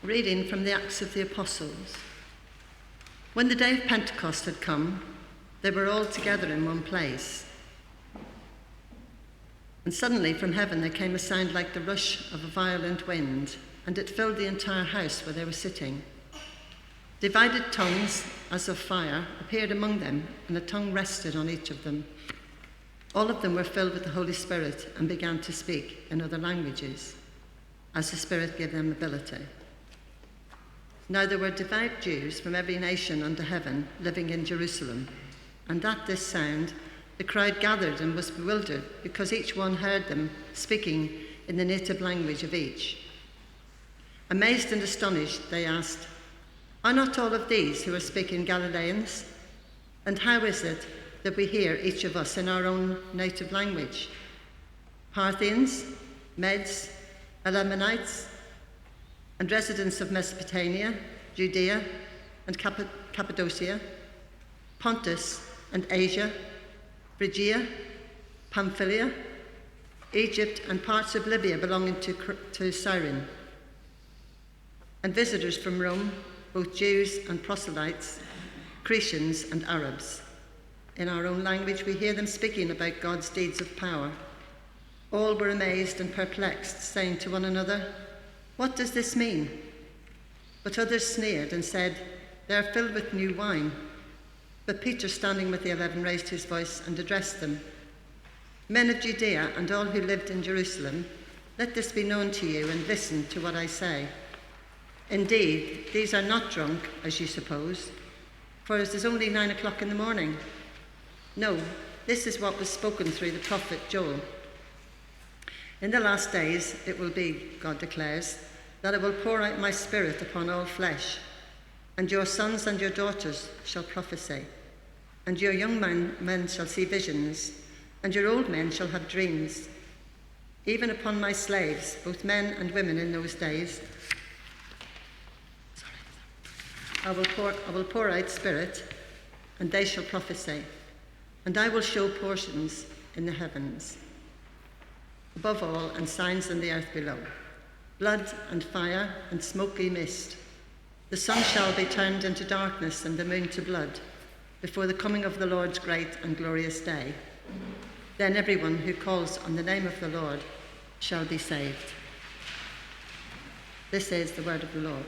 Reading from the Acts of the Apostles. When the day of Pentecost had come, they were all together in one place. And suddenly from heaven there came a sound like the rush of a violent wind, and it filled the entire house where they were sitting. Divided tongues, as of fire, appeared among them, and a tongue rested on each of them. All of them were filled with the Holy Spirit and began to speak in other languages, as the Spirit gave them ability. Now there were devout Jews from every nation under heaven living in Jerusalem, and at this sound the crowd gathered and was bewildered, because each one heard them speaking in the native language of each. Amazed and astonished, they asked, "Are not all of these who are speaking Galileans? And how is it that we hear each of us in our own native language? Parthians, Medes, Elamites, and residents of Mesopotamia, Judea, and Cappadocia, Pontus and Asia, Phrygia, Pamphylia, Egypt, and parts of Libya belonging to Cyrene, and visitors from Rome, both Jews and proselytes, Cretans and Arabs. In our own language we hear them speaking about God's deeds of power." All were amazed and perplexed, saying to one another, "What does this mean?" But others sneered and said, "They are filled with new wine." But Peter, standing with the 11, raised his voice and addressed them. "Men of Judea and all who lived in Jerusalem, let this be known to you, and listen to what I say. Indeed, these are not drunk, as you suppose, for it is only 9 o'clock in the morning. No, this is what was spoken through the prophet Joel. In the last days it will be, God declares, that I will pour out my Spirit upon all flesh, and your sons and your daughters shall prophesy, and your young men shall see visions, and your old men shall have dreams. Even upon my slaves, both men and women in those days, I will pour out Spirit, and they shall prophesy, and I will show portions in the heavens. Above all, and signs in the earth below, blood and fire and smoky mist. The sun shall be turned into darkness and the moon to blood before the coming of the Lord's great and glorious day. Then everyone who calls on the name of the Lord shall be saved." This is the word of the Lord.